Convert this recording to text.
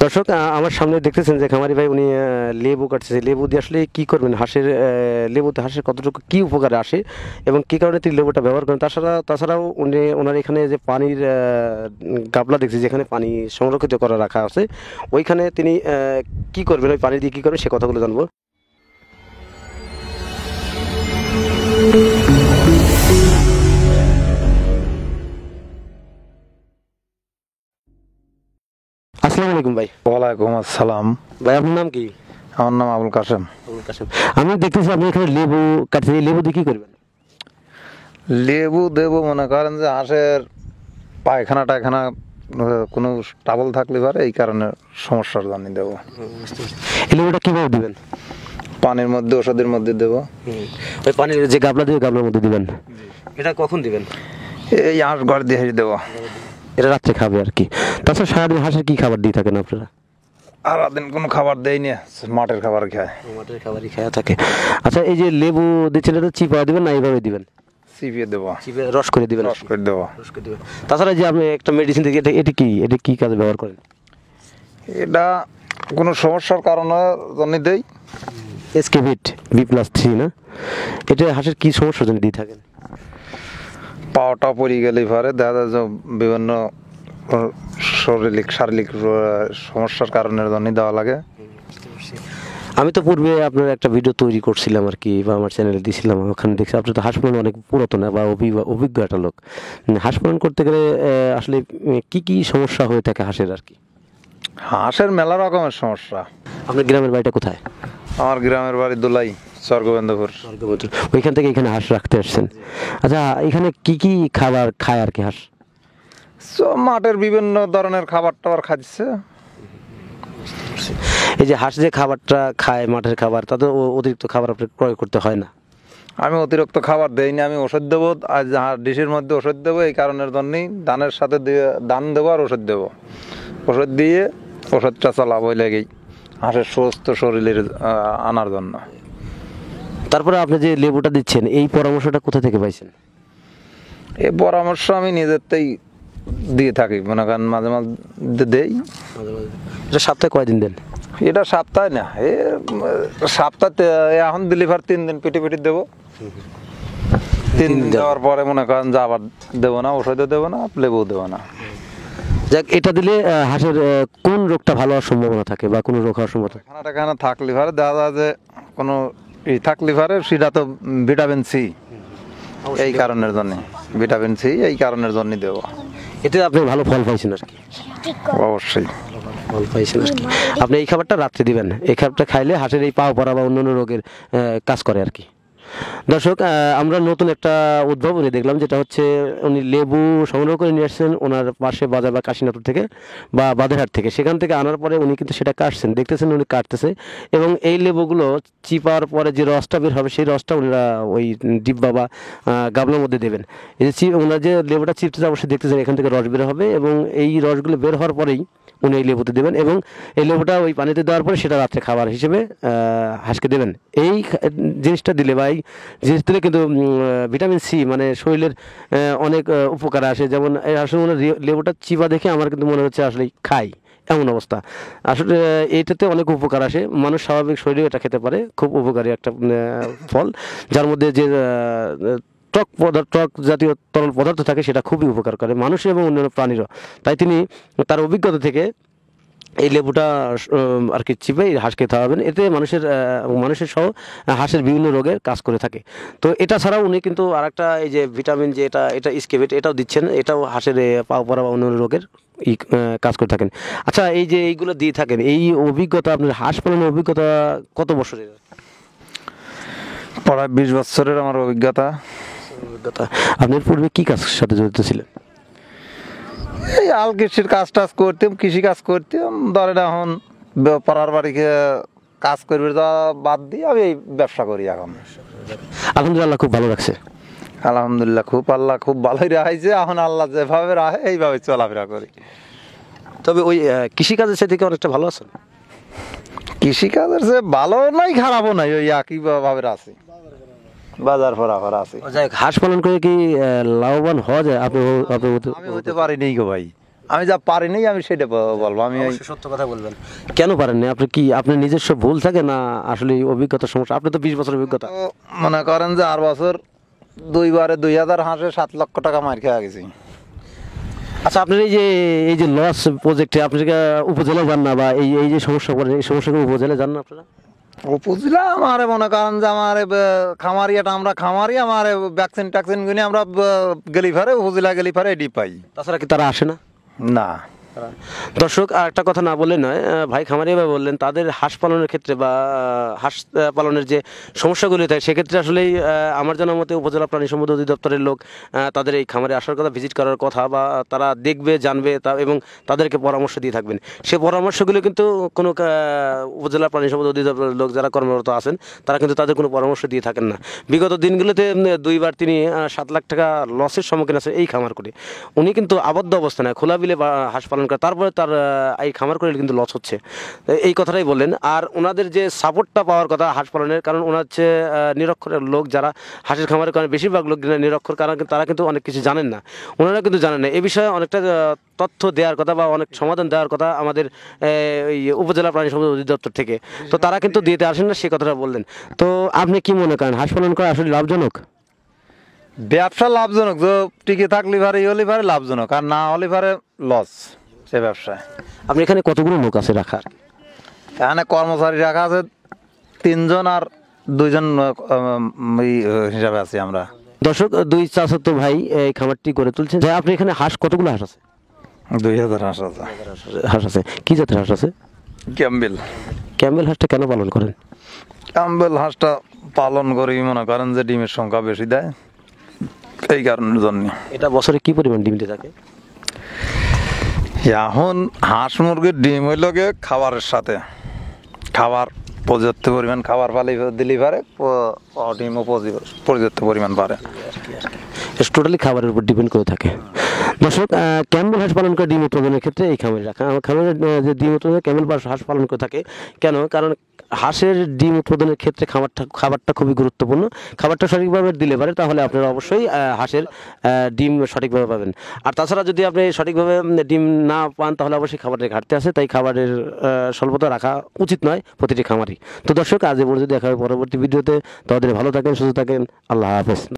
দর্শক, আমার সামনে দেখতেছেন যে খামারি ভাই উনি লেবু কাটতেছে। লেবু দিয়ে আসলে কি করবেন, লেবুতে হাঁসের কতটুকু কি উপকারে আসে এবং কি কারণে তিনি লেবুটা ব্যবহার করেন, তাছাড়াও ওনার এখানে যে পানির গাবলা দেখছি যেখানে পানি সংরক্ষিত করে রাখা আছে, ওইখানে তিনি কি করবেন, ওই পানি দিয়ে কি করবেন সে কথাগুলো জানবো। আসসালামু আলাইকুম ভাই। ওয়ালাইকুম আসসালাম। ভাই আপনার নাম কি? আমার নাম আবুল কাসেম। আবুল কাসেম। আমি দেখতেছি আপনি এখানে লেবু কাটতেছি, লেবু দিয়ে কি করবেন? লেবু দেবো, মনে করেন যে হাঁসের পায়খানা টায়খানা কোনো টাবল থাকলে পারে, এই কারণে সমস্যার জন্য দেবো। এই লেবুটা কিভাবে দিবেন? পানির মধ্যে, ওষুধের মধ্যে দেবো। ওই পানির যে গাবলা দিয়ে গাবলার মধ্যে দিবেন। এটা কখন দিবেন? এই হাঁস ঘর দিয়ে দেবো। এটা রাত্রে খাবে আর কি। তাছাড়া সারাদিন হাঁসের কি খাবার দিয়ে থাকেন আপনারা? আর দিন কোনো খাবার দেয় না, মাঠের খাবার খায়। মাঠের খাবারই খাওয়া থাকে। আচ্ছা, এই যে লেবু দিচ্ছেন, এটা চিপা দিবেন না এইভাবে দিবেন? চিপিয়ে দেবো, চিপে রস করে দিবেন। রস করে দেবো। রস করে দিবেন। তাছাড়া যে আপনি একটা মেডিসিন থেকে, এটা কি কাজে ব্যবহার করেন? এটা কোনো সমস্যার কারণে জন্য দেই। এসকেভিট B+3 না? এটা হাঁসের কি সমস্যার জন্য দিয়ে থাকেন? পাওয়াটা পড়ে গেলে পারে দেখা যায় যে বিভিন্ন শারীরিক সমস্যার কারণের জন্য দেওয়া লাগে। আমি তো পূর্বে আপনার একটা ভিডিও তৈরি করছিলাম আর কি, বা আমার চ্যানেলে দিয়েছিলাম। ওখানে দেখছি আপনি তো হাঁস পালন অনেক পুরাতন বা অভিজ্ঞ একটা লোক। হাঁস পালন করতে গেলে আসলে কি সমস্যা হয়ে থাকে হাঁসের আর কি? হাঁসের মেলা রকমের সমস্যা। আপনার গ্রামের বাড়িটা কোথায়? আমার গ্রামের বাড়ি দোলাই, স্বর্গবন্ধুপুর। ওইখান থেকে এখানে হাঁস রাখতে আসছেন। আচ্ছা, এখানে কি খাবার খায় আর কি হাঁস? মাঠের বিভিন্ন ধরনের খাবার টাবার খাচ্ছে। এই যে হাঁস যে খাবারটা খায়, মাঠের খাবার, তাতে অতিরিক্ত খাবার আপনি ক্রয় করতে হয় না? আমি অতিরিক্ত খাবার দেই না, আমি ওষুধ দেবো। আর ডিশের মধ্যে ওষুধ দেবো, এই কারণের জন্যই ধানের সাথে দিয়ে ধান দেবো আর ওষুধ দেবো। ওষুধ দিয়ে ওষুধটা চালাবো ওই লেগেই হাঁসের সুস্থ শরীরের আনার জন্য। তারপরে আপনি যে লেবুটা দিচ্ছেন, এই পরামর্শটা কোথা থেকে পাইছেন? এই পরামর্শ আমি নিজেরতেই দিয়ে থাকি, মনে করেন মাঝে মাঝে দেই। এটা সপ্তাহে কয়দিন দেন? এটা সপ্তাহে না, সপ্তাহে এখন ডেলিভার 3 দিন পেটি দেবো। 3 দিন দেওয়ার পরে মনে করেন যে আবার দেবো না, ওষুধও দেবো না, লেবু দেবো না। যাক, এটা দিলে হাঁসের কোন রোগটা ভালো হওয়ার সম্ভাবনা থাকে বা কোনো রোগ হওয়ার সম্ভাবনা? খানা থাকলে পারে দেখা যায় যে কোনো থাকলে পারে, সেটা তো ভিটামিন সি, এই কারণের জন্য ভিটামিন সি, এই কারণের জন্য দেবো। এতে আপনি ভালো ফল পাইছেন আর কি? অবশ্যই ফল পাইছেন আর কি। আপনি এই খাবারটা রাত্রে দিবেন। এই খাবারটা খাইলে হাঁসের এই পাও পড়া বা অন্যান্য রোগের কাজ করে আর কি। দর্শক, আমরা নতুন একটা উদ্ভাবনী দেখলাম, যেটা হচ্ছে উনি লেবু সংগ্রহ করে নিয়ে আসছেন ওনার পাশে বাজার বা কাশীনাথপুর থেকে বা বাদেরহাট থেকে। সেখান থেকে আনার পরে উনি কিন্তু সেটা কাটছেন, দেখতেছেন উনি কাটতেছে, এবং এই লেবুগুলো চিপার পরে যে রসটা বের হবে সেই রসটা ওনারা ওই ডিব্বা বা গাবলার মধ্যে দেবেন। এই যে ওনারা যে লেবুটা চিপতেছে অবশ্যই দেখতেছেন এখান থেকে রস বের হবে, এবং এই রসগুলো বের হওয়ার পরেই উনি এই লেবুতে দেবেন, এবং এই লেবুটা ওই পানিতে দেওয়ার পরে সেটা রাত্রে খাবার হিসেবে হাঁসকে দেবেন। এই জিনিসটা দিলে বা এই জিনিস দিলে কিন্তু ভিটামিন সি মানে শরীরের অনেক উপকার আসে। যেমন আসলে লেবুটা চিবা দেখে আমার কিন্তু মনে হচ্ছে আসলে খাই এমন অবস্থা। আসলে এইটাতে অনেক উপকার আসে, মানুষ স্বাভাবিক শরীরেও এটা খেতে পারে। খুব উপকারী একটা ফল, যার মধ্যে যে টক জাতীয় তরল পদার্থ থাকে সেটা খুবই উপকার করে মানুষ এবং অন্যান্য প্রাণীরও। তাই তিনি তার অভিজ্ঞতা থেকে এই লেবুটা আর কি চিপে হাঁস খেতে হবেন। এতে মানুষের সহ হাঁসের বিভিন্ন রোগের কাজ করে থাকে। তো এটা ছাড়াও উনি কিন্তু আরেকটা এই যে ভিটামিন, যে এটা স্কেভেট, এটাও দিচ্ছেন। এটাও হাঁসের পাও পড়া বা অন্যান্য রোগের কাজ করে থাকেন। আচ্ছা, এই যে এইগুলো দিয়ে থাকেন, এই অভিজ্ঞতা আপনার হাঁস পালনের অভিজ্ঞতা কত বছরের? প্রায় 20 বছরের আমার অভিজ্ঞতা। আপনার পূর্বে কি কাজের সাথে জড়িত ছিলেন? এই আল কৃষির কাজ টাজ করতাম, কৃষি কাজ করতাম। ধরেন এখন পাড়ার বাড়িকে কাজ করবে বাদ দিয়ে আমি এই ব্যবসা করি এখন। আলহামদুলিল্লাহ, খুব ভালো লাগছে। আলহামদুলিল্লাহ, আল্লাহ খুব ভালোই রাখাইছে। এখন আল্লাহ যেভাবে রাখে এইভাবে চলাফেরা করি। তবে ওই কৃষিকাজের সাথে অনেকটা ভালো আছেন? কৃষিকাজের যে ভালো নাই খারাপও নাই, ওই একই ভাবে আছে, বাজার ফরাফর আছে। হাঁস পালন করে কি লাভবান হওয়া যায়? আমি হতে পারিনি গো ভাই, আমি যা পারিনি আমি সেটা বলবো। আমি ওই সত্য কথা বলবেন। কেন পারেননি? আপনি কি আপনার নিজস্ব ভুল থাকে না আসলে অভিজ্ঞতার সমস্যা? আপনি তো 20 বছর অভিজ্ঞতা। তো মনে করেন যে 8 বছর 2 হাঁসে 7 লক্ষ টাকা মার খেয়ে গেছি। আচ্ছা, আপনার এই যে লস প্রজেক্টে আপনি কি উপজেলা যান না, বা এই যে সমস্যা করেন এই সমস্যাকে উপজেলা যান না আপনারা? উপজেলা আমারে মনে করেন যে আমার খামারিয়াটা, আমরা খামারি, আমার ভ্যাকসিন ট্যাকসিন গুলি আমরা গেলি ফারে উপজেলা গেলি ফারে এডি পাই। তাছাড়া কি তারা আসে না? না। দর্শক, আর একটা কথা না বললে নয়, ভাই খামারি ভাই বললেন তাদের হাঁস পালনের ক্ষেত্রে বা হাঁস পালনের যে সমস্যাগুলি থাকে সেক্ষেত্রে আসলেই আমার জানার মতে উপজেলা প্রাণী সম্পদ অধিদপ্তরের লোক তাদের এই খামারে আসার কথা, ভিজিট করার কথা, বা তারা দেখবে, জানবে এবং তাদেরকে পরামর্শ দিয়ে থাকবেন। সে পরামর্শগুলো কিন্তু কোনো উপজেলা প্রাণী সম্পদ অধিদপ্তরের লোক যারা কর্মরত আছেন তারা কিন্তু তাদের কোনো পরামর্শ দিয়ে থাকেন না। বিগত দিনগুলোতে 2বার তিনি 7 লাখ টাকা লসের সম্মুখীন আছেন এই খামার করে। উনি কিন্তু আবদ্ধ অবস্থানে খোলা বিলে হাঁস পালন করে, তারপরে তার এই খামার করে কিন্তু লস হচ্ছে, এই কথাটাই বললেন। আর ওনাদের যে সাপোর্টটা পাওয়ার কথা হাঁস পালনের, কারণ ওনার হচ্ছে নিরক্ষরের লোক, যারা হাঁসের খামারের কারণে বেশিরভাগ লোক নিরক্ষর, কারণ তারা কিন্তু অনেক কিছু জানেন না, ওনারা কিন্তু জানেন না। এ বিষয়ে অনেকটা তথ্য দেওয়ার কথা বা অনেক সমাধান দেওয়ার কথা আমাদের এই উপজেলা প্রাণী সম্পদ অধিদপ্তর থেকে, তো তারা কিন্তু দিতে আসেন না, সে কথাটা বললেন। তো আপনি কি মনে করেন হাঁস পালন করা আসলে লাভজনক? ব্যবসা লাভজনক, যে টিকে থাকলে পারে হলে পারে লাভজনক, আর না হলে পারে লস সে ব্যবসায়। আপনি এখানে কতগুলো লোক আছে রাখার? এখানে কর্মচারী রাখা আছে 3 জন, আর 2 জন হিসাবে আছি আমরা। দর্শক, 2 চাচাতো ভাই এই খামারটি করে তুলছেন। যে আপনি এখানে হাঁস কতগুলো হাঁস আছে? 2000 হাঁস আছে। হাঁস আছে, কি জাতের হাঁস আছে? ক্যাম্বেল। ক্যাম্বেল হাঁসটা কেন পালন করেন? ক্যাম্বেল হাঁসটা পালন করি মনে করেন যে ডিমের সংখ্যা বেশি দেয়, এই কারণের জন্য। এটা বছরে কি পরিমাণ ডিম দিয়ে থাকে? এখন হাঁস মুরগির ডিম হইল গিয়ে খাবারের সাথে, খাবার পর্যাপ্ত পরিমাণ খাবার পালে দিলে পারে, ডিমও পর্যাপ্ত পরিমাণ পারে। টোটালি খাবারের উপর ডিপেন্ড করে থাকে। দর্শক, ক্যাম্বেল হাঁস পালন করে ডিম উৎপাদনের ক্ষেত্রে এই খামারে রাখা, আমার খামারে যে ডিম উৎপাদনে ক্যাম্বেল হাঁস পালন করে থাকে কেন? কারণ হাঁসের ডিম উৎপাদনের ক্ষেত্রে খাবারটা খুবই গুরুত্বপূর্ণ। খাবারটা সঠিকভাবে দিলে পারে তাহলে আপনারা অবশ্যই হাঁসের ডিম সঠিকভাবে পাবেন। আর তাছাড়া যদি আপনি সঠিকভাবে ডিম না পান তাহলে অবশ্যই খাবারের ঘাটতি আছে, তাই খাবারের স্বল্পতা রাখা উচিত নয় প্রতিটি খামারই। তো দর্শক, আজ এ পর্যন্ত দেখা হবে পরবর্তী ভিডিওতে। তাদের ভালো থাকেন, সুস্থ থাকেন, আল্লাহ হাফেজ।